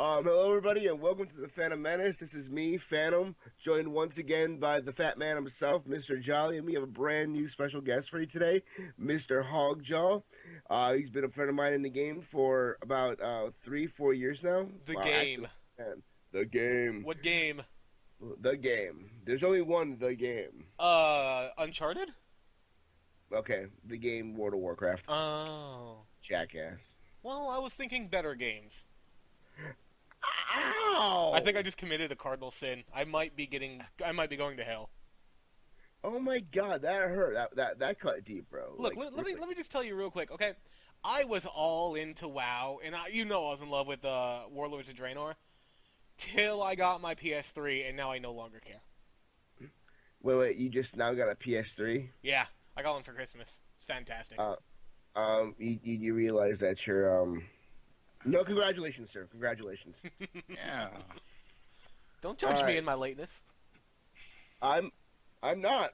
Hello, everybody, and welcome to the Phantom Menace. This is me, Phannom, joined once again by the fat man himself, Mr. Jolly, and we have a brand new special guest for you today, Mr. Hawgjaw. He's been a friend of mine in the game for about 3-4 years now. The game. The game. What game? The game. There's only one The game. Uncharted? Okay, the game World of Warcraft. Oh. Jackass. Well, I was thinking better games. Ow! I think I just committed a cardinal sin. I might be going to hell. Oh my god, that hurt. That cut deep, bro. Look, let me just tell you real quick, okay? I was all into WoW, and I was in love with Warlords of Draenor, till I got my PS3, and now I no longer care. Wait, you just now got a PS3? Yeah, I got one for Christmas. It's fantastic. You realize that you're No, congratulations, sir. Congratulations. Yeah. Don't judge me in my lateness. I'm not.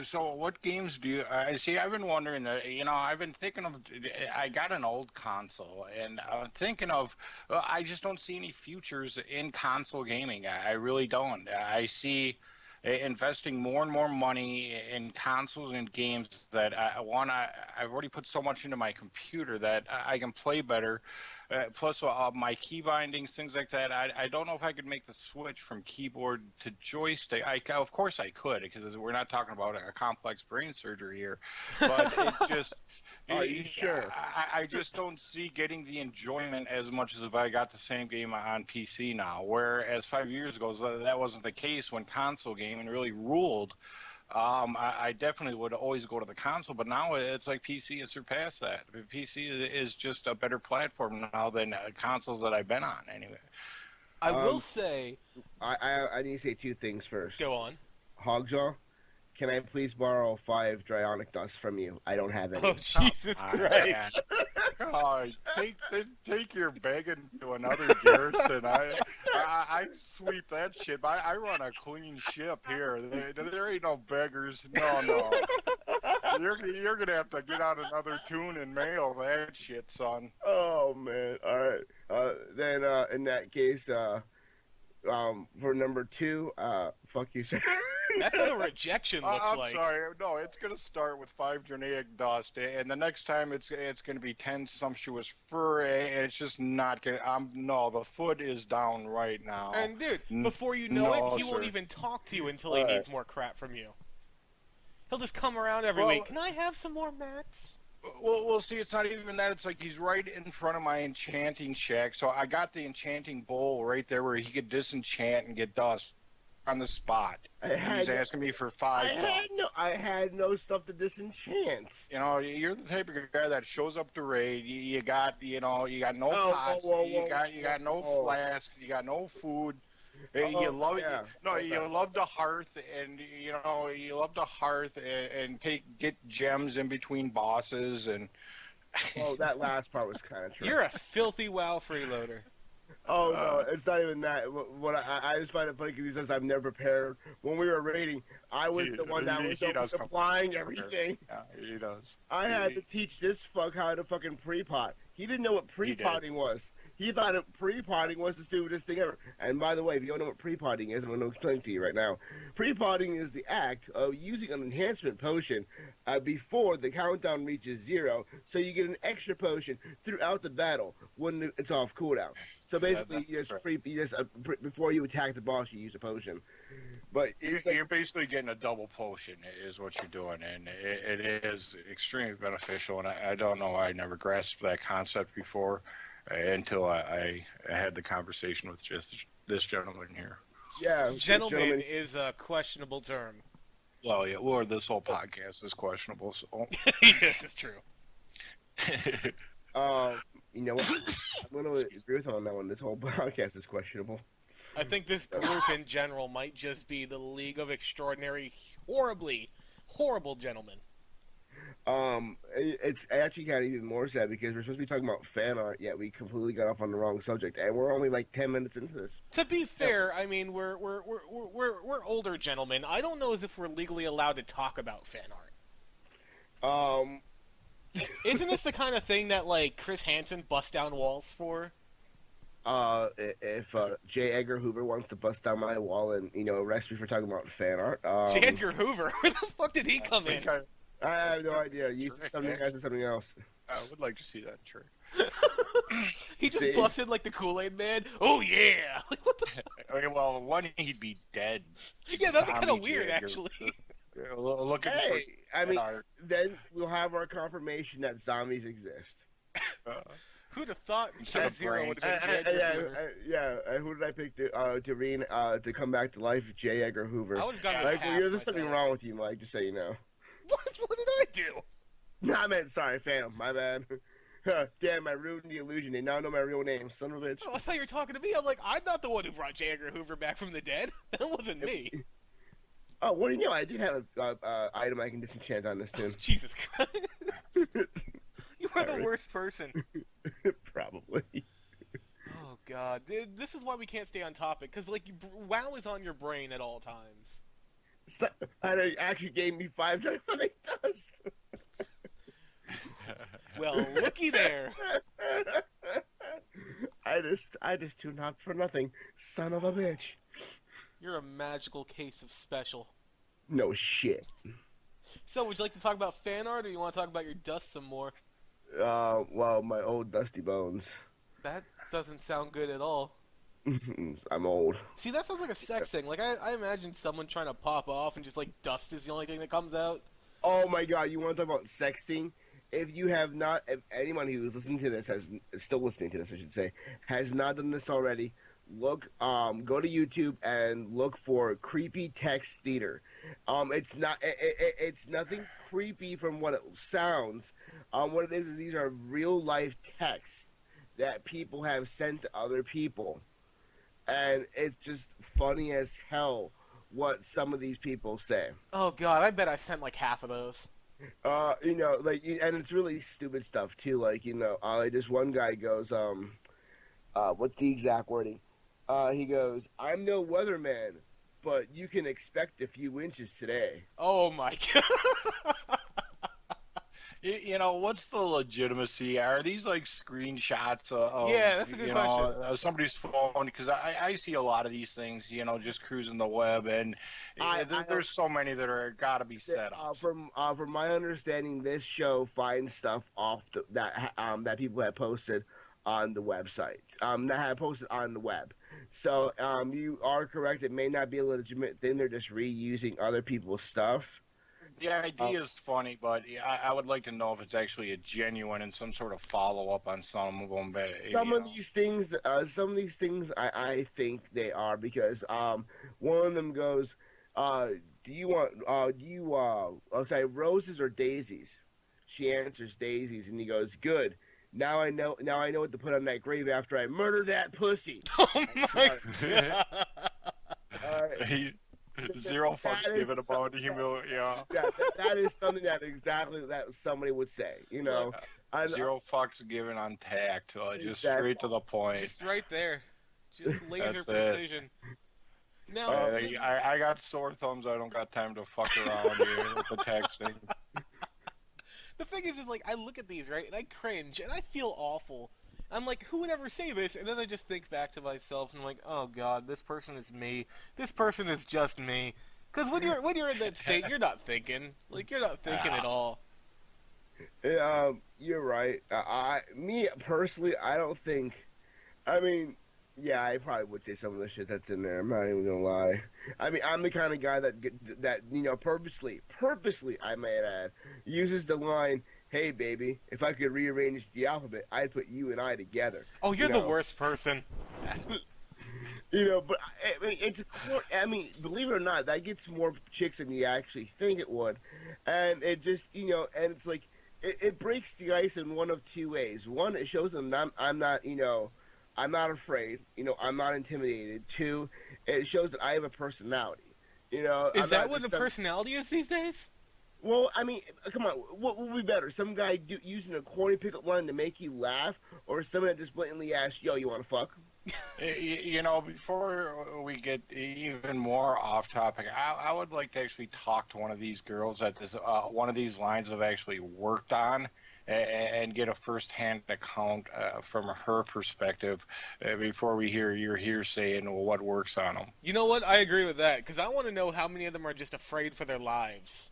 So, what games do you? I see. I've been wondering. I've been thinking of. I got an old console, and I'm thinking of. I just don't see any futures in console gaming. I really don't. I see investing more and more money in consoles and games that I've already put so much into my computer that I can play better. Plus, my key bindings, things like that. I don't know if I could make the switch from keyboard to joystick. Of course I could, because we're not talking about a complex brain surgery here. But it just... Are you sure? I just don't see getting the enjoyment as much as if I got the same game on PC now. Whereas 5 years ago, that wasn't the case when console gaming really ruled. I definitely would always go to the console, but now it's like PC has surpassed that. PC is just a better platform now than consoles that I've been on, anyway. I will say... I need to say two things first. Go on. Hawgjaw, can I please borrow 5 Dryonic dust from you? I don't have any. Oh, Jesus Christ. Oh, take your begging to another Garrison. I sweep that shit. I run a clean ship here. There ain't no beggars. No. You're gonna have to get out another tune and mail that shit, son. Oh man. All right. Then in that case, for number 2, fuck you, sir. That's what a rejection looks I'm like. sorry. No, it's going to start with 5 Dryonic dust, and the next time it's going to be 10 sumptuous fur, and it's just not going to... No, the foot is down right now. And, dude, before you know it, he won't even talk to you until he needs more crap from you. He'll just come around every week. Can I have some more mats? Well, see, it's not even that. It's like he's right in front of my enchanting shack, so I got the enchanting bowl right there where he could disenchant and get dust on the spot. He's asking me for $5. I had no stuff to disenchant. You're the type of guy that shows up to raid. You got no pots. You got no flasks. You got no food. You love the hearth, and you love the hearth and get gems in between bosses and. Oh, that last part was kind of true. You're a filthy WoW freeloader. Oh, no, it's not even that. What I just find it funny because he says I've never prepared. When we were raiding, I was the one that was supplying everything. Yeah, he does. I had to teach this fuck how to fucking pre-pot. He didn't know what pre-potting was. He thought pre-potting was the stupidest thing ever. And by the way, if you don't know what pre-potting is, I'm going to explain to you right now. Pre-potting is the act of using an enhancement potion before the countdown reaches 0, so you get an extra potion throughout the battle when it's off cooldown. So basically, before you attack the boss, you use a potion. But you're basically getting a double potion is what you're doing, and it is extremely beneficial. And I don't know, I never grasped that concept before until I had the conversation with just this gentleman here. Yeah, gentleman is a questionable term. Well, yeah, or this whole podcast is questionable. So. Yes, it's true. You know what? I'm going to agree with him on that one. This whole podcast is questionable. I think this group in general might just be the League of Extraordinary, horrible gentlemen. It's actually kind of even more sad because we're supposed to be talking about fan art, yet we completely got off on the wrong subject, and we're only like 10 minutes into this. To be fair, I mean we're older gentlemen. I don't know as if we're legally allowed to talk about fan art. Isn't Isn't this the kind of thing that like Chris Hansen busts down walls for? if J. Edgar Hoover wants to bust down my wall and arrest me for talking about fan art. J. Edgar Hoover? Where the fuck did he come in? I have no idea. You said something, I said something else. I would like to see that in church. He just busted like the Kool-Aid Man. Oh yeah! Like, what the? Okay, well, one, he'd be dead. Yeah, that'd be kind of weird, actually. Look at Hey, I mean, then we'll have our confirmation that zombies exist. Who'd have thought Instead of Zero would have been Who did I pick to come back to life? J. Edgar Hoover. I would have gone with Like, Taft there's something myself. wrong with you, Mike. Just so you know. What did I do? Nah, man, sorry, Phannom. My bad. Damn, I ruined the illusion. They now know my real name, son of a bitch. Oh, I thought you were talking to me. I'm like, I'm not the one who brought J. Edgar Hoover back from the dead. That wasn't me. Oh, what do you know? I did have an item I can disenchant on this tune. Jesus Christ. You are the worst person. Probably. Oh, God. This is why we can't stay on topic, because, like, WoW is on your brain at all times. So, and it actually gave me 5 dynamic dust. Well, looky there. I just tuned out for nothing. Son of a bitch. You're a magical case of special. No shit. So, would you like to talk about fan art, or you want to talk about your dust some more? Well, my old dusty bones. That doesn't sound good at all. I'm old. See, that sounds like a sex thing. Like, I imagine someone trying to pop off and just, like, dust is the only thing that comes out. Oh my god, you want to talk about sexting? If anyone who's listening to this still listening to this, I should say, has not done this already, go to YouTube and look for creepy text theater. It's nothing creepy from what it sounds. What it is these are real life texts that people have sent to other people, and it's just funny as hell what some of these people say. Oh, God, I bet I sent, like, half of those. And it's really stupid stuff too. Like, this one guy goes, what's the exact wording? He goes, "I'm no weatherman, but you can expect a few inches today." Oh my God. What's the legitimacy? Are these like screenshots of Yeah, that's a good question. Somebody's phone? Because I see a lot of these things, just cruising the web, and there's so many that are got to be set up. From my understanding, this show finds stuff off that people have posted on the website, that have posted on the web. So you are correct. It may not be a legitimate thing. They're just reusing other people's stuff. The idea is funny, but I would like to know if it's actually a genuine and some sort of follow-up on some of them. Some of these things, I think they are, because one of them goes, "Do you want roses or daisies?" She answers daisies, and he goes, "Good. Now I know what to put on that grave after I murder that pussy." Oh my God. All right. Zero fucks given about humility. Yeah, that is something that somebody would say. Zero fucks given on tact. Just straight to the point. Just right there. Just laser That's precision. Now, I got sore thumbs. I don't got time to fuck around here with the texting. The thing is, like, I look at these, right, and I cringe, and I feel awful. I'm like, who would ever say this? And then I just think back to myself, and I'm like, oh God, this person is me. This person is just me. Because when you're in that state, you're not thinking. Like, you're not thinking at all. You're right. Me personally, I don't think. I mean, yeah, I probably would say some of the shit that's in there. I'm not even gonna lie. I mean, I'm the kind of guy that purposely, I may add, uses the line, "Hey, baby, if I could rearrange the alphabet, I'd put you and I together." Oh, you're the worst person. But I mean, believe it or not, that gets more chicks than you actually think it would, and it just, and it's like, it breaks the ice in one of two ways. One, it shows them I'm not afraid. I'm not intimidated. Two, it shows that I have a personality. Is that what a personality is these days? Well, I mean, come on. What would be better? Some guy using a corny pickup line to make you laugh, or someone that just blatantly asks, "Yo, you want to fuck?" Before we get even more off topic, I would like to actually talk to one of these girls that one of these lines have actually worked on, and get a first-hand account from her perspective before we hear your hearsay and what works on them. You know what? I agree with that, because I want to know how many of them are just afraid for their lives.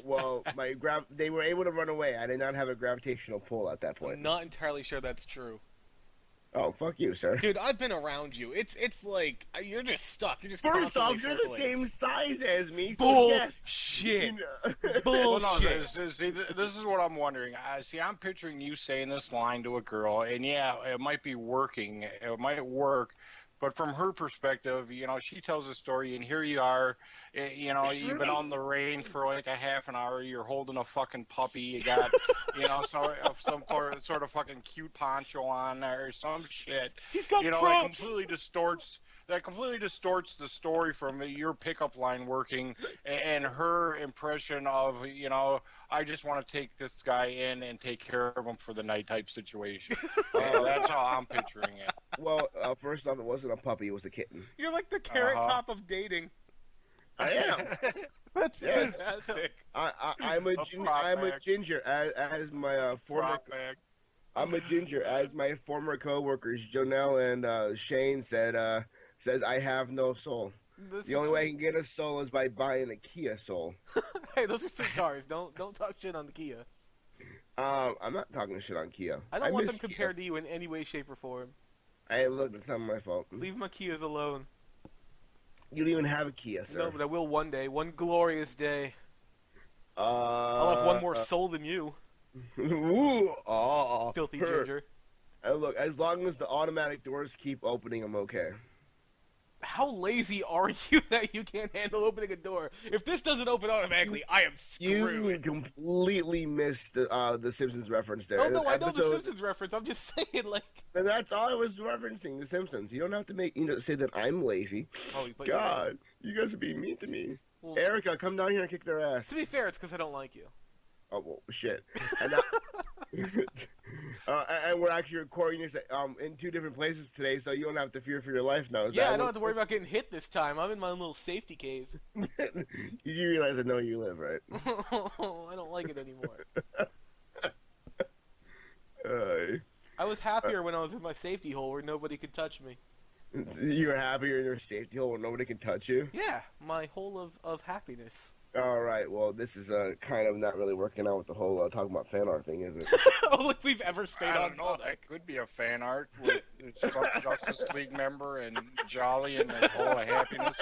Well, they were able to run away. I did not have a gravitational pull at that point. I'm not entirely sure that's true. Oh, fuck you, sir. Dude, I've been around you. It's like, you're just stuck. You're just First off, constantly you're the circling. same size as me, so Bullshit. yes. You know. Well, no, Bullshit. this is what I'm wondering. I'm picturing you saying this line to a girl, and yeah, it might be working. It might work. But from her perspective, she tells a story, and here you are, you've been on the range for like a half an hour, you're holding a fucking puppy, you got, some sort of fucking cute poncho on there, or some shit. He's got that props. completely distorts the story from your pickup line working, and her impression of, I just want to take this guy in and take care of him for the night type situation. That's how I'm picturing it. Well, first off, it wasn't a puppy; it was a kitten. You're like the carrot top of dating. I am. That's Yes. fantastic. I'm a ginger, as my former. I'm a ginger, as my former coworkers Jonelle and Shane says I have no soul. The only way I can get a soul is by buying a Kia Soul. Hey, those are sweet cars. Don't talk shit on the Kia. I'm not talking shit on Kia. I don't want miss them compared to you in any way, shape, or form. Hey, look, it's not my fault. Leave my Kias alone. You don't even have a Kia, sir. No, but I will one day. One glorious day. I'll I'll have one more soul than you. Ooh, Filthy ginger. Look, as long as the automatic doors keep opening, I'm okay. How lazy are you that you can't handle opening a door? If this doesn't open automatically, I am screwed. You completely missed the Simpsons reference there. Oh no, I know the Simpsons reference. I'm just saying, like. And that's all I was referencing, the Simpsons. You don't have to say that I'm lazy. Oh, but God, you guys are being mean to me. Well, Erica, come down here and kick their ass. to be fair, it's because I don't like you. Oh, well, shit. And, and we're actually recording this in two different places today, so you don't have to fear for your life now. Yeah, I don't have to worry about getting hit this time. I'm in my little safety cave. You realize I know where you live, right? I don't like it anymore. Uh, I was happier when I was in my safety hole where nobody could touch me. You're happier in your safety hole where nobody can touch you? Yeah, my hole of happiness. All right, well, this is kind of not really working out with the whole talking about fan art thing, is it? Oh, like we've ever stayed I on don't know. topic. That could be a fan art with Justice League member and Jolly and the whole of happiness.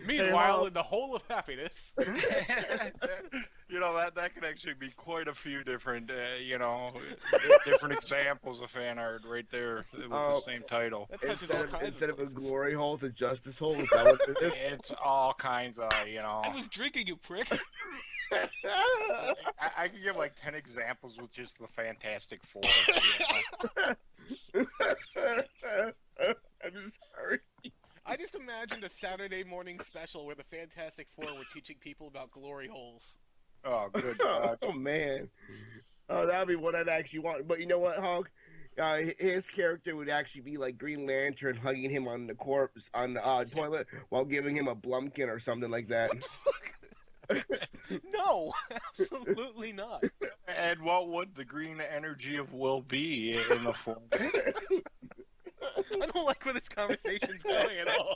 Meanwhile, in the hole of happiness. That could actually be quite a few different, different examples of fan art right there with the same title. Instead of a glory hole, it's a justice hole. Is that what it is? It's all kinds of, I was drinking, you prick. I could give like 10 examples with just the Fantastic Four. I'm sorry. I just imagined a Saturday morning special where the Fantastic Four were teaching people about glory holes. Oh, good God. Oh, man. Oh, that'd be what I'd actually want. But you know what, Hawk? His character would actually be like Green Lantern hugging him on the corpse, on the toilet, while giving him a Blumpkin or something like that. What the fuck? No, absolutely not. And what would the green energy of Will be in the form? I don't like where this conversation's going at all.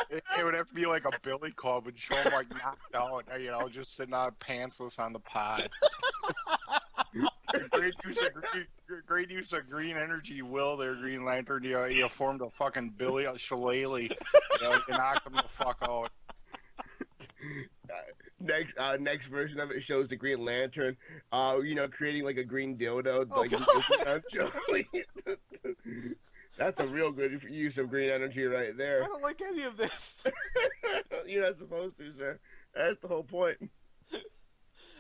It would have to be like a billy club and show him like knocked out, just sitting out pantsless on the pod. Great use of green energy, Will. There, Green Lantern. You formed a fucking Billy shillelagh. You knocked him the fuck out. Next version of it shows the Green Lantern, creating like a green dildo. Oh, like, that's a real good use of green energy right there. I don't like any of this. You're not supposed to, sir. That's the whole point.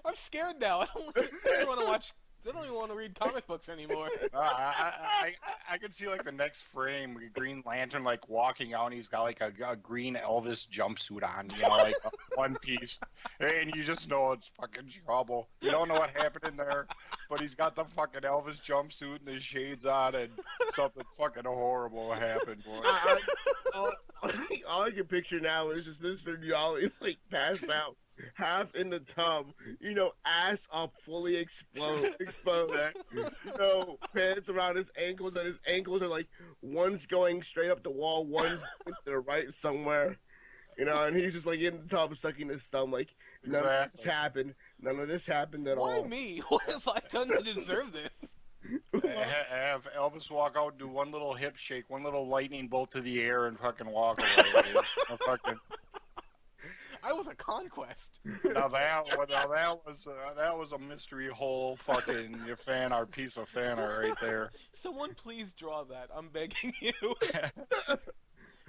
I'm scared now. I don't really want to watch They don't even want to read comic books anymore. I could see like the next frame, Green Lantern like walking out, and he's got like a green Elvis jumpsuit on, like a one piece, and you just know it's fucking trouble. You don't know what happened in there, but he's got the fucking Elvis jumpsuit and the shades on, and something fucking horrible happened, boy. All I can picture now is just Mr. Jolly like passed out, half in the tub, ass up, fully exposed, pants around his ankles, and his ankles are like, one's going straight up the wall, one's to the right somewhere, and he's just like in the tub sucking his thumb, like, none of this happened, at all. Why me? What have I done to deserve this? Have Elvis walk out, do one little hip shake, one little lightning bolt to the air, and fucking walk away. I was a conquest. Now that was a mystery hole fucking piece of fan art right there. Someone please draw that. I'm begging you.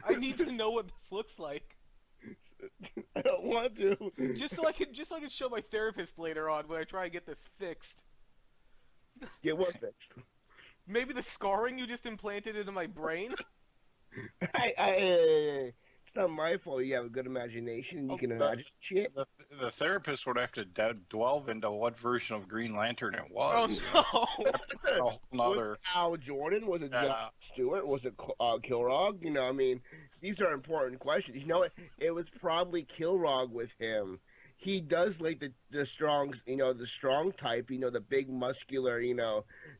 I need to know what this looks like. I don't want to. Just so I can show my therapist later on when I try to get this fixed. Get what fixed? Maybe the scarring you just implanted into my brain? It's not my fault you have a good imagination. You can imagine shit. The therapist would have to delve into what version of Green Lantern it was. Oh, no. That's a whole nother... Was it Al Jordan? Was it John Stewart? Was it Kilrog? These are important questions. It was probably Kilrog with him. He does like the strong type, the big muscular,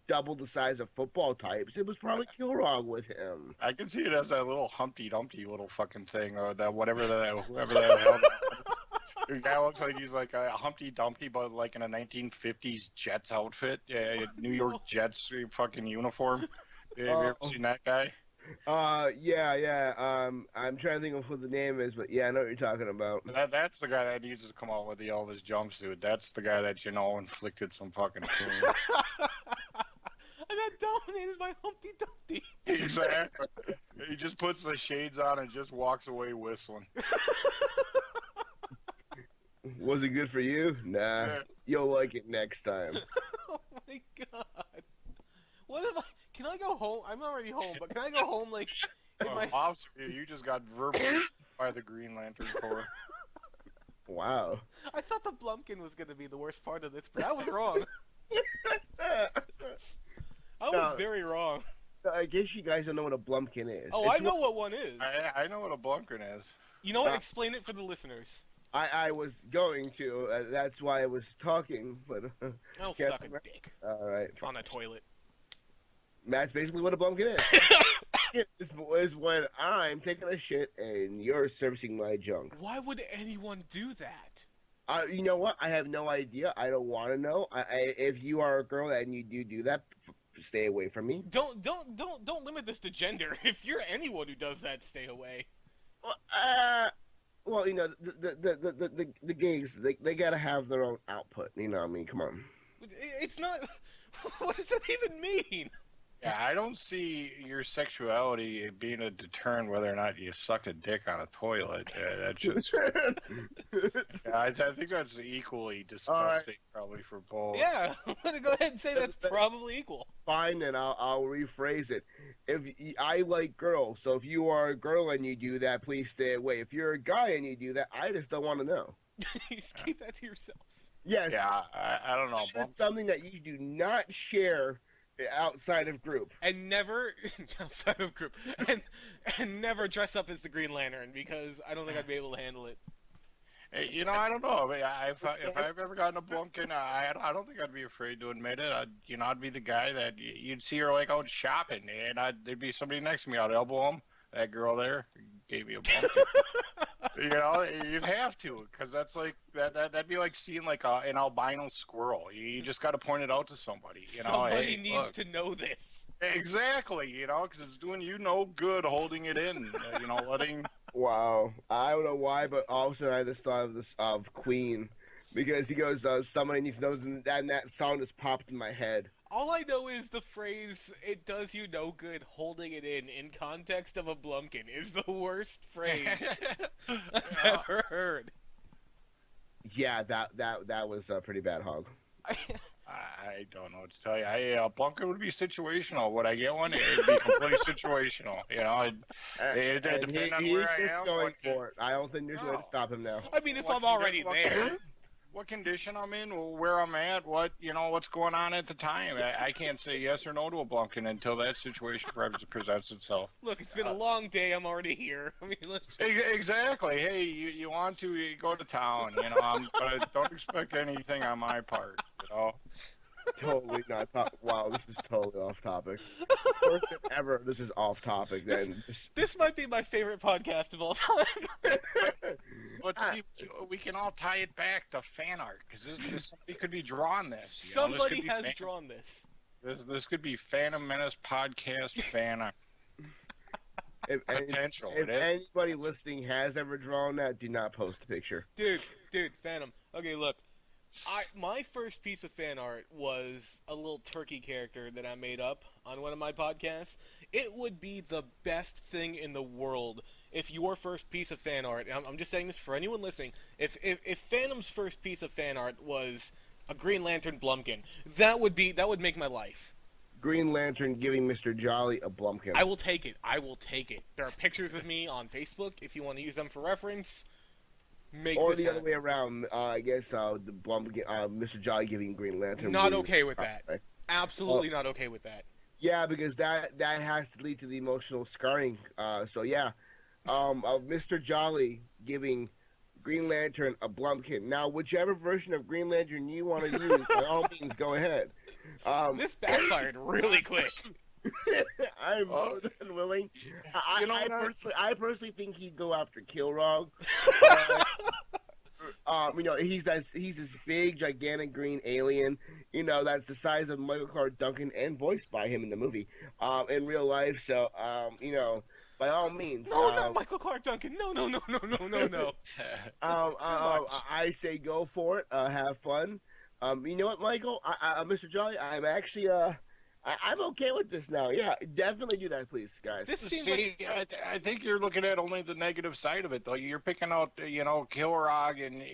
double the size of football types. It was probably Kilrog with him. I can see it as that little Humpty Dumpty little fucking thing, or whoever that hell. The guy looks like he's like a Humpty Dumpty, but like in a 1950s Jets outfit, New York Jets fucking uniform. Have you ever seen that guy? Yeah. I'm trying to think of what the name is, but yeah, I know what you're talking about. That's the guy that needs to come out with the Elvis jumpsuit. That's the guy that inflicted some fucking pain. I got dominated by Humpty Dumpty. Exactly. He just puts the shades on and just walks away whistling. Was it good for you? Nah. Yeah. You'll like it next time. Oh my god. What am I? Can I go home? I'm already home, but can I go home like in my... You just got verbally by the Green Lantern Corps. Wow. I thought the Blumpkin was going to be the worst part of this, but I was wrong. I was very wrong. I guess you guys don't know what a Blumpkin is. Oh, I know what one is. I know what a Blumpkin is. You know what? Explain it for the listeners. I was going to. That's why I was talking, but... I'll suck a dick. All right. On a toilet. That's basically what a Blumpkin is. is when I'm taking a shit and you're servicing my junk. Why would anyone do that? You know what? I have no idea. I don't want to know. If you are a girl and you do that, stay away from me. Don't limit this to gender. If you're anyone who does that, stay away. Well, the gays, they gotta have their own output. Come on. It's not. What does that even mean? Yeah, I don't see your sexuality being a deterrent whether or not you suck a dick on a toilet. That's just. I think that's equally disgusting, probably for both. Yeah, I'm gonna go ahead and say that's probably equal. Fine, then I'll rephrase it. I like girls, so if you are a girl and you do that, please stay away. If you're a guy and you do that, I just don't want to know. Just keep that to yourself. Yes. Yeah, I don't know. It's something that you do not share outside of group. And never outside of group. And never dress up as the Green Lantern, because I don't think I'd be able to handle it. I don't know. If I've ever gotten a Blumpkin, I don't think I'd be afraid to admit it. I'd be the guy that you'd see her like out shopping, and there'd be somebody next to me. I'd elbow him. That girl there gave me a Blumpkin. You'd have to, because that's like that'd be like seeing like an albino squirrel. You just got to point it out to somebody. Somebody needs to know this. Exactly, because it's doing you no good holding it in. Letting. Wow, I don't know why, but all of a sudden I just thought of this of Queen, because he goes, somebody needs to know, and that song just popped in my head. All I know is the phrase, "it does you no good holding it in context of a Blumpkin," is the worst phrase I've ever heard. Yeah, that was a pretty bad hog. I don't know what to tell you. Blumpkin would be situational. Would I get one? It would be completely situational. You know, it depends on where I am. He's just going for it. I don't think there's a way to stop him now. I mean, if I'm already there. What condition I'm in, where I'm at, what's going on at the time. I can't say yes or no to a Blumpkin until that situation presents itself. Look, it's been a long day. I'm already here. I mean, let's just... Exactly. Hey, you want to go to town, but don't expect anything on my part, Totally not. Wow, this is totally off topic. First time ever, this is off topic. Then this might be my favorite podcast of all time. But see, we can all tie it back to fan art because somebody could be drawing this. Somebody has drawn this. This could be Phannom Menace podcast fan art. Potential. If anybody listening has ever drawn that, do not post a picture. Dude, Phannom. Okay, look. My first piece of fan art was a little turkey character that I made up on one of my podcasts. It would be the best thing in the world if your first piece of fan art, and I'm just saying this for anyone listening, if Phannom's first piece of fan art was a Green Lantern Blumpkin, that would make my life. Green Lantern giving Mr. Jolly a Blumpkin. I will take it. There are pictures of me on Facebook if you want to use them for reference. Or the other way around, I guess the Blumpkin, Mr. Jolly giving Green Lantern. Not okay with that. Absolutely not okay with that. Yeah, because that has to lead to the emotional scarring. So yeah, of Mr. Jolly giving Green Lantern a Blumpkin. Now, whichever version of Green Lantern you want to use, by all means, go ahead. This backfired really quick. I'm more than willing. I personally think he'd go after Kilrog. He's this big, gigantic green alien. That's the size of Michael Clark Duncan and voiced by him in the movie. In real life, so by all means. No, not Michael Clark Duncan. No. I say go for it. Have fun. You know what, Michael? Mr. Jolly, I'm actually I'm okay with this now. Yeah, definitely do that, please, guys. I think you're looking at only the negative side of it, though. You're picking out, Kilrog, and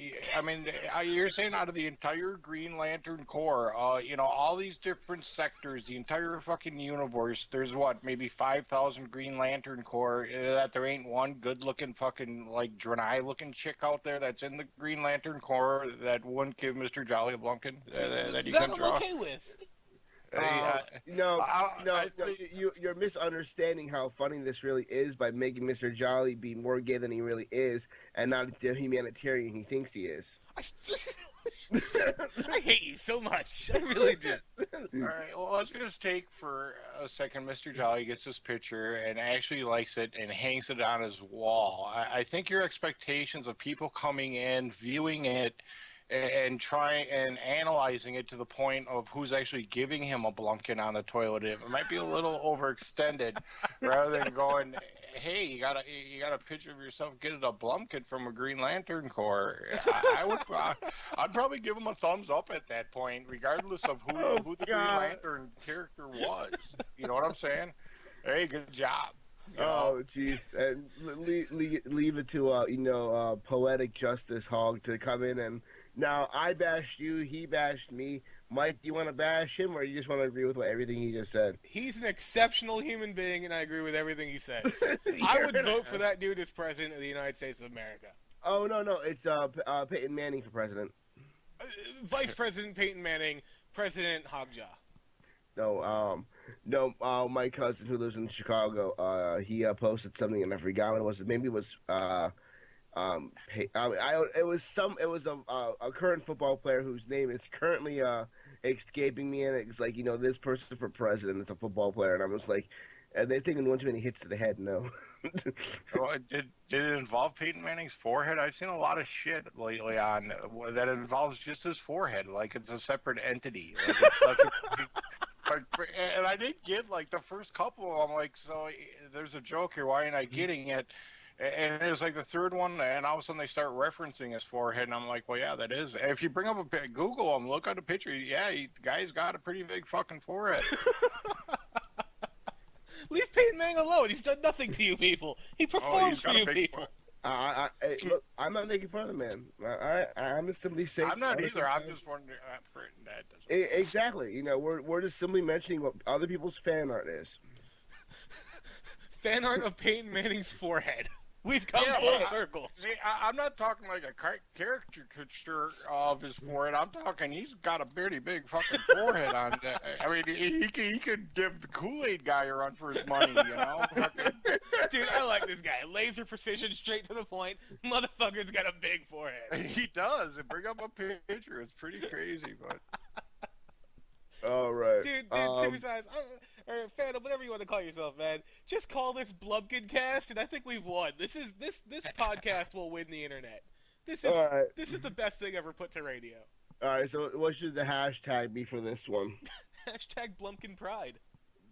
you're saying out of the entire Green Lantern Corps, all these different sectors, the entire fucking universe. There's maybe 5,000 Green Lantern Corps. That there ain't one good-looking fucking Draenei-looking chick out there that's in the Green Lantern Corps that wouldn't give Mr. Jolly a Blumpkin that you can draw. I'm okay with. You're misunderstanding how funny this really is by making Mr. Jolly be more gay than he really is, and not the humanitarian he thinks he is. I hate you so much. I really do. All right, well, let's just take for a second. Mr. Jolly gets this picture and actually likes it and hangs it on his wall. I think your expectations of people coming in, viewing it, and trying and analyzing it to the point of who's actually giving him a Blumpkin on the toilet. It might be a little overextended, rather than going, "Hey, you got a picture of yourself getting a Blumpkin from a Green Lantern Corps." I'd probably give him a thumbs up at that point, regardless of who the Green Lantern character was. You know what I'm saying? Hey, good job. Oh, jeez. And leave it to poetic justice Hog to come in and. Now, I bashed you, he bashed me. Mike, do you want to bash him, or you just want to agree with everything he just said? He's an exceptional human being, and I agree with everything he says. I would vote for that dude as president of the United States of America. Oh, no, it's Peyton Manning for president. Vice President Peyton Manning, President Hawgjaw. No, my cousin who lives in Chicago, he posted something, and I forgot what it was. Maybe it was... it was a current football player whose name is currently escaping me, and it's like, this person for president, it's a football player, and I was like, they're thinking one too many hits to the head. No. Did it involve Peyton Manning's forehead? I've seen a lot of shit lately on that involves just his forehead, like it's a separate entity. And I did get the first couple of them, so there's a joke here. Why ain't I getting it? And it was the third one, and all of a sudden they start referencing his forehead, and I'm like, well, yeah, that is. If you bring up Google him, look at a picture, yeah, the guy's got a pretty big fucking forehead. Leave Peyton Manning alone. He's done nothing to you people. He performs for you people. Look, I'm not making fun of the man. I'm simply saying. I'm not either. I'm just wondering. That doesn't. Exactly. You know, we're just simply mentioning what other people's fan art is. Fan art of Peyton Manning's forehead. We've come full circle. See, I'm not talking like a caricature of his forehead. I'm talking he's got a pretty big fucking forehead on that. I mean, he could give the Kool-Aid guy a run for his money, you know? Dude, I like this guy. Laser precision, straight to the point. Motherfucker's got a big forehead. He does. And bring up a picture. It's pretty crazy, but... All right. Dude, serious eyes. Or Phannom, whatever you want to call yourself, man. Just call this Blumpkin Cast, and I think we've won. This podcast will win the internet. This is the best thing ever put to radio. All right. So what should the hashtag be for this one? Hashtag Blumpkin Pride.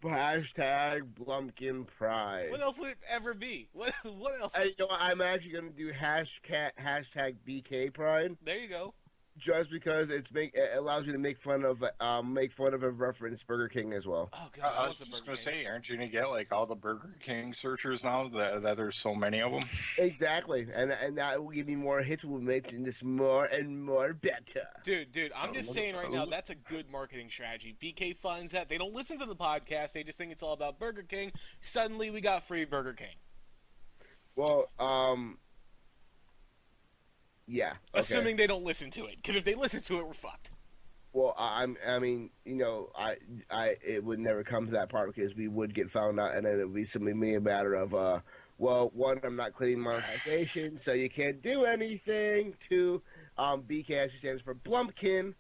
Hashtag Blumpkin Pride. What else would it ever be? What else? You know, I'm actually gonna do hashtag BK Pride. There you go. Just because it allows you to make fun of a reference Burger King as well. Oh God, I was just gonna say, aren't you gonna get like all the Burger King searchers now that there's so many of them? Exactly, and that will give me more hits. We'll make this more and more better. Dude, I'm just saying right now that's a good marketing strategy. BK finds that they don't listen to the podcast; they just think it's all about Burger King. Suddenly, we got free Burger King. Well, yeah. Okay. Assuming they don't listen to it, because if they listen to it, we're fucked. Well, I mean, you know, it would never come to that part because we would get found out, and then it would be simply me a matter of, well, one, I'm not claiming monetization, so you can't do anything. Two, BK actually stands for Blumpkin.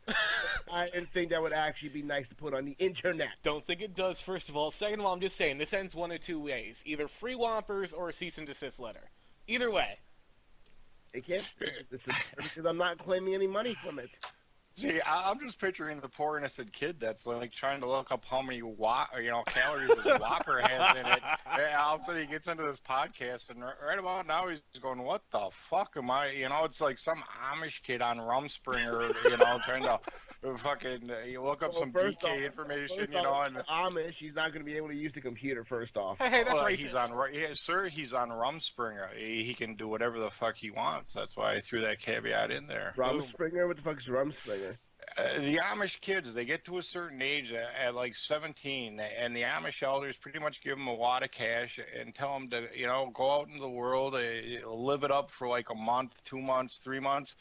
I didn't think that would actually be nice to put on the internet. Don't think it does, first of all. Second of all, I'm just saying, this ends one of two ways. Either free Whoppers or a cease and desist letter. Either way. It can't because I'm not claiming any money from it. See, I'm just picturing the poor innocent kid that's like trying to look up how many calories a Whopper has in it. And all of a sudden he gets into this podcast, and right about now he's going, "What the fuck am I?" You know, it's like some Amish kid on Rumspringer, you know, trying to fucking you look up some BK information, you know. And Amish, he's not going to be able to use the computer. First off, hey, that's racist. He's on Rumspringer. He can do whatever the fuck he wants. That's why I threw that caveat in there. Rumspringer? What the fuck is Rumspringer? The Amish kids, they get to a certain age at like 17, and the Amish elders pretty much give them a wad of cash and tell them to, you know, go out into the world, live it up for like a month, 2 months, 3 months.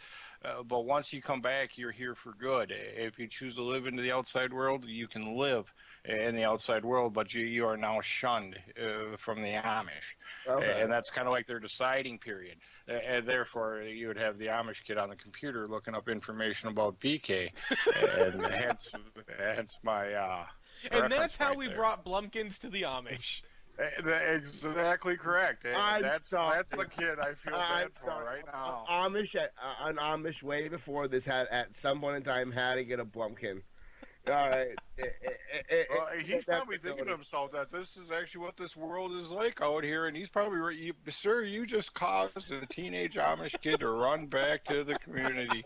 But once you come back, you're here for good. If you choose to live into the outside world, you can live in the outside world, but you are now shunned from the Amish. Okay. And that's kind of like their deciding period. And therefore, you would have the Amish kid on the computer looking up information about BK. And hence my and that's how we brought Blumpkins to the Amish. Exactly correct. That's the kid I feel bad for right now. An Amish way before this had at some point in time had to get a Blumpkin. All right. He's probably thinking to himself that this is actually what this world is like out here, and he's probably right. Sir, you just caused a teenage Amish kid to run back to the community.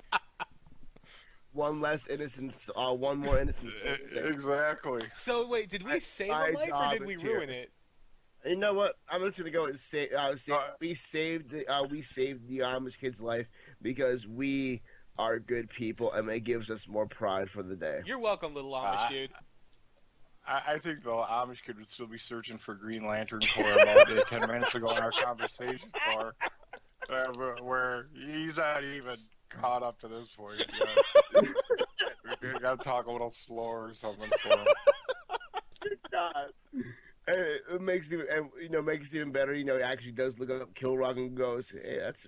One less innocence, one more innocence. Exactly. So wait, did we save a life or did we ruin it? You know what? I'm just gonna go and say we saved the Amish kid's life because we are good people, and it gives us more pride for the day. You're welcome, little Amish dude. I think the Amish kid would still be searching for Green Lantern for him all day 10 minutes ago in our conversation for where he's not even caught up to this point. We gotta talk a little slower or something for him. God. And it makes it, makes it even better. You know, he actually does look up Kill Rock and goes, "Hey, that's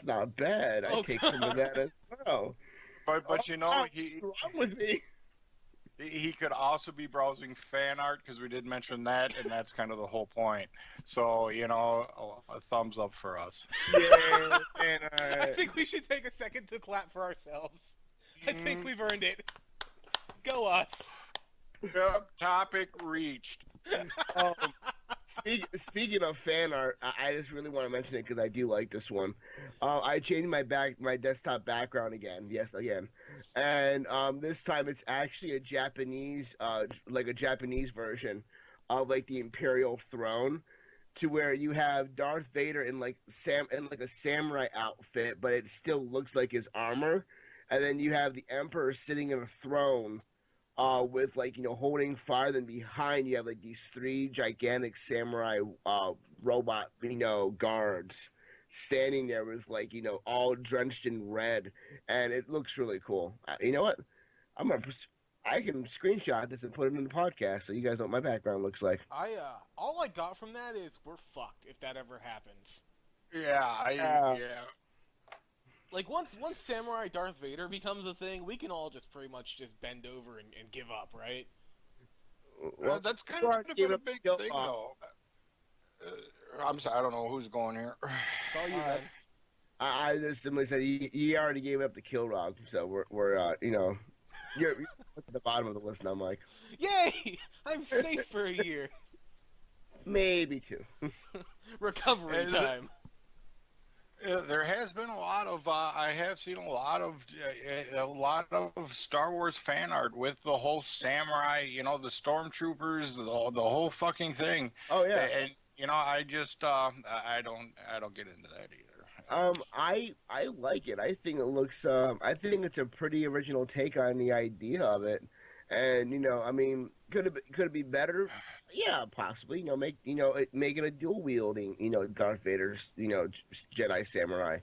not bad. I take some of that as well." But you know, what's wrong with me? He could also be browsing fan art because we did mention that, and that's kind of the whole point. So you know, a thumbs up for us. Yeah, fan art. I think we should take a second to clap for ourselves. I think we've earned it. Go us. Yep, topic reached. Speaking of fan art, I just really want to mention it because I do like this one. I changed my desktop background again. Yes, again, and this time it's actually a Japanese, like a Japanese version of like the Imperial throne to where you have Darth Vader in like a samurai outfit, but it still looks like his armor, and then you have the Emperor sitting in a throne, with like holding fire. Then behind you have like these three gigantic samurai robot guards standing there with like all drenched in red, and it looks really cool. You know what? I can screenshot this and put it in the podcast so you guys know what my background looks like. All I got from that is we're fucked if that ever happens. Yeah. Like once Samurai Darth Vader becomes a thing, we can all just pretty much just bend over and give up, right? Well, that's kind of been a big thing, though. I'm sorry, I don't know who's going here. It's all you, man. I just simply said he already gave up the Kilrog, so we're you're at the bottom of the list now, Mike. Yay! I'm safe for a year. Maybe two. Recovery time. There has been a lot of. I have seen a lot of Star Wars fan art with the whole samurai, the stormtroopers, the whole fucking thing. Oh yeah. And I just I don't get into that either. I like it. I think it looks. I think it's a pretty original take on the idea of it, and I mean, could it be better? Yeah, possibly. Make it a dual wielding, Darth Vader's, Jedi samurai.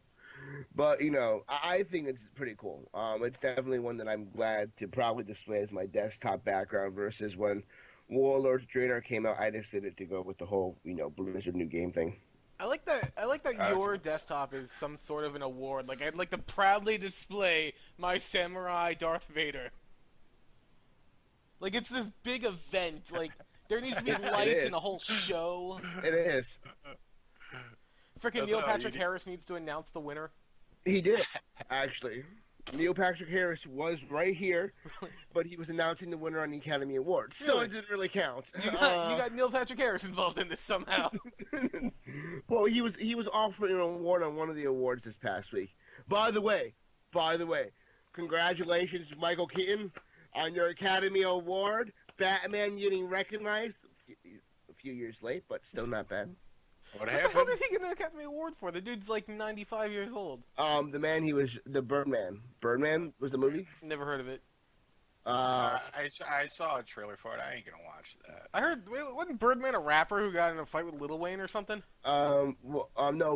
But I think it's pretty cool. It's definitely one that I'm glad to probably display as my desktop background versus when Warlords Draenor came out. I decided to go with the whole, Blizzard new game thing. I like that your desktop is some sort of an award. Like, I'd like to proudly display my Samurai Darth Vader. Like, it's this big event. Like, there needs to be lights and a whole show. It is. Frickin' Neil Patrick Harris needs to announce the winner. He did, actually. Neil Patrick Harris was right here, but he was announcing the winner on the Academy Awards, so it didn't really count. You got Neil Patrick Harris involved in this somehow. Well, he was offering an award on one of the awards this past week. By the way, congratulations, Michael Keaton, on your Academy Award. Batman getting recognized a few years late, but still not bad. What happened? What the hell did he get an Academy Award for? The dude's like 95 years old. The man, he was the Birdman. Birdman was the movie? Never heard of it. I saw a trailer for it. I ain't gonna watch that. I heard, wasn't Birdman a rapper who got in a fight with Lil Wayne or something? No,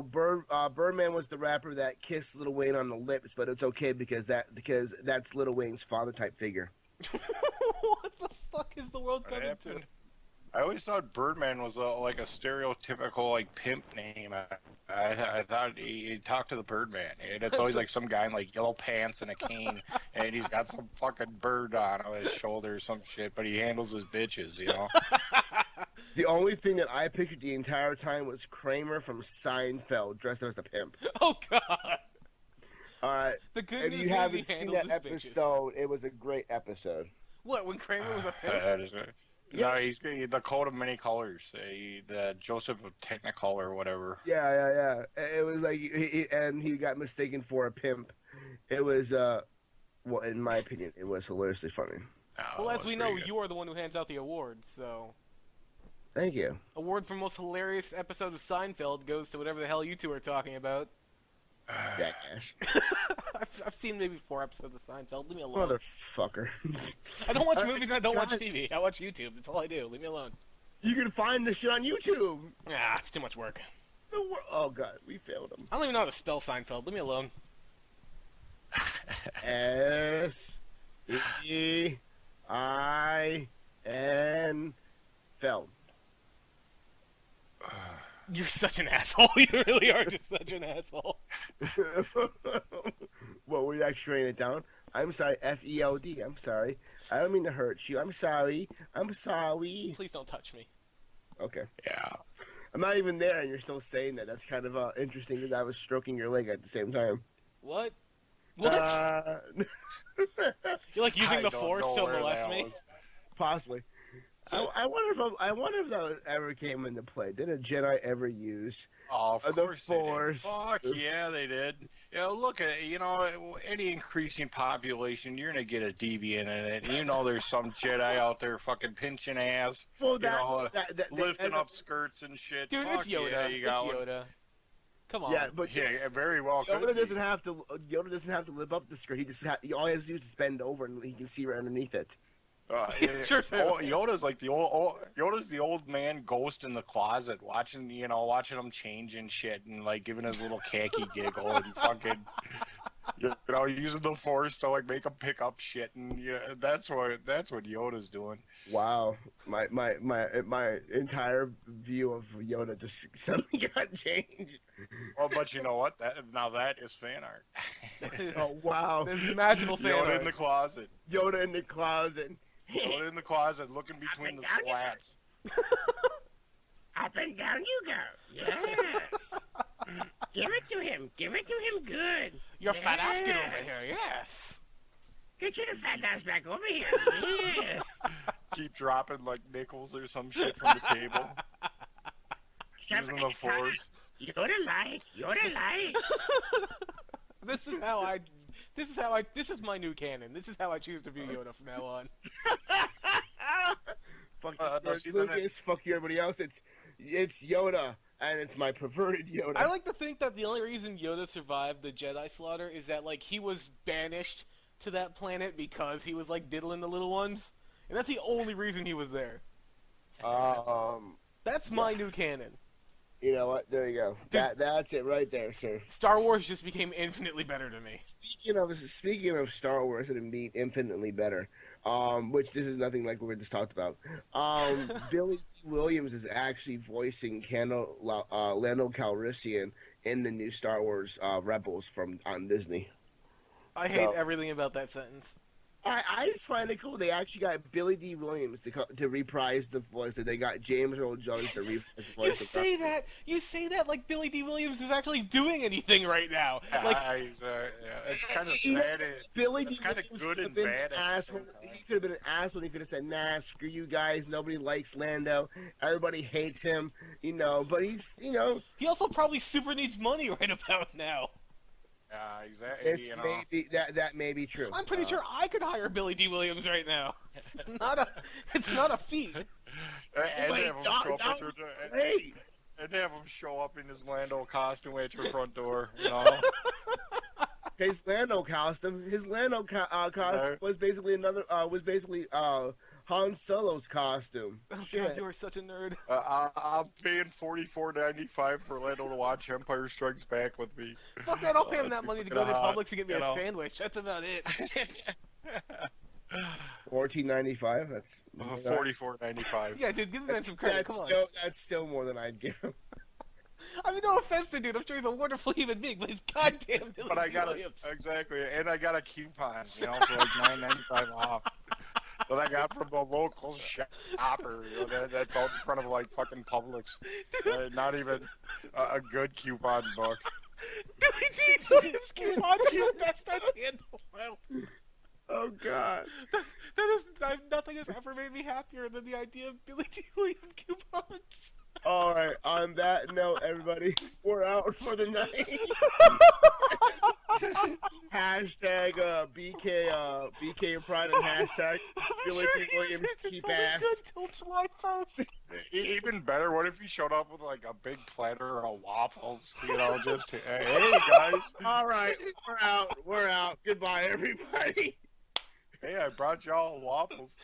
Birdman was the rapper that kissed Lil Wayne on the lips, but it's okay because that's Lil Wayne's father type figure. What the fuck is the world coming to? I always thought Birdman was like a stereotypical like pimp name. I thought he talked to the Birdman, and it's always like some guy in like yellow pants and a cane, and he's got some fucking bird on his shoulder or some shit, but he handles his bitches, The only thing that I pictured the entire time was Kramer from Seinfeld dressed as a pimp. Oh God! The good news is he haven't seen that episode, it was a great episode. What, when Kramer was a pimp? No, he's the coat of many colors. The Joseph of Technicolor or whatever. Yeah. It was like, he got mistaken for a pimp. It was, well, in my opinion, it was hilariously funny. Well, as we know, you are the one who hands out the awards, so... Thank you. Award for most hilarious episode of Seinfeld goes to whatever the hell you two are talking about. Jackass. I've seen maybe 4 episodes of Seinfeld. Leave me alone. Motherfucker. I don't watch movies and I don't watch TV. I watch YouTube. That's all I do. Leave me alone. You can find this shit on YouTube. Ah, it's too much work. Oh, God. We failed him. I don't even know how to spell Seinfeld. Leave me alone. S-E-I-N Feld. You're such an asshole. You really are just such an asshole. Well, were you actually writing it down? I'm sorry, F-E-L-D. I'm sorry. I don't mean to hurt you. I'm sorry. Please don't touch me. Okay. Yeah. I'm not even there, and you're still saying that. That's kind of interesting because I was stroking your leg at the same time. What? You're like using the Force to molest me? Possibly. I wonder if that ever came into play. Did a Jedi ever use Oh, of the course they did. Force. Fuck yeah, they did. Look at any increasing population, you're gonna get a deviant in it. There's some Jedi out there fucking pinching ass, Well, lifting up skirts and shit. Dude, Fuck it's Yoda. Yeah, you got it's one. Yoda. Come on. Yeah, but Yeah, very well. Yoda doesn't have to. Yoda doesn't have to live up the skirt. He just all he has to do is just bend over and he can see right underneath it. It's true, too. Yoda's like Yoda's the old man ghost in the closet, watching him change and shit, and like giving his little khaki giggle and fucking, using the Force to like make him pick up shit, and that's what Yoda's doing. Wow, my entire view of Yoda just suddenly got changed. Well, but you know what? That is fan art. Oh wow, There's magical fan Yoda art. in the closet. Yoda in the closet. Yoda in the closet, looking between the slats. Up and down you go. Yes. Give it to him. Give it to him good. Your fat ass, get over here. Yes. Get your fat ass back over here. Yes. Keep dropping like nickels or some shit from the table. Using the Force. Yoda like. This is my new canon. This is how I choose to view Yoda from now on. Fuck you, Lucas. Fuck you, everybody else. It's Yoda, and it's my perverted Yoda. I like to think that the only reason Yoda survived the Jedi slaughter is that like he was banished to that planet because he was like diddling the little ones, and that's the only reason he was there. That's my new canon. You know what? There you go. That's it right there, sir. Star Wars just became infinitely better to me. Speaking of Star Wars and being infinitely better, which this is nothing like what we just talked about. Billy D. Williams is actually voicing Lando Calrissian in the new Star Wars Rebels on Disney. I hate everything about that sentence. I just find it cool. They actually got Billy D. Williams to reprise the voice. They got James Earl Jones to reprise the voice. You say that like Billy D. Williams is actually doing anything right now. Like it's kind of sad. Billy D. It's kind of Williams good and been bad. He could have been an asshole. He could have said, "Nah, screw you guys. Nobody likes Lando. Everybody hates him." But he's he also probably super needs money right about now. Exactly. That may be true. I'm pretty sure I could hire Billy D. Williams right now. It's not a feat. And have him show up in his Lando costume at your front door. His Lando costume. Was basically Han Solo's costume. Oh God, you are such a nerd. I'm paying $44.95 for Lando to watch Empire Strikes Back with me. Fuck that! I'll pay him that money to go to Publix and get me a sandwich. That's about it. $14.95. That's $44.95. Yeah, dude, give the man some credit. Come on. That's still more than I'd give him. I mean, no offense to dude. I'm sure he's a wonderful human being, but he's goddamn Billy D. Williams. Exactly, and I got a coupon, for like $9.95 off. That I got from the local shopper, that's out in front of like fucking Publix. Not even a good coupon book. Billy D. Williams coupon is the best idea in the world. Oh God. Nothing has ever made me happier than the idea of Billy D. Williams coupons. All right. On that note, everybody, we're out for the night. Hashtag BK Pride and hashtag Billy D. Williams keep ass. Good till July 1st. Even better, what if he showed up with like a big platter of waffles? Just hey guys. All right, we're out. Goodbye, everybody. Hey, I brought y'all waffles.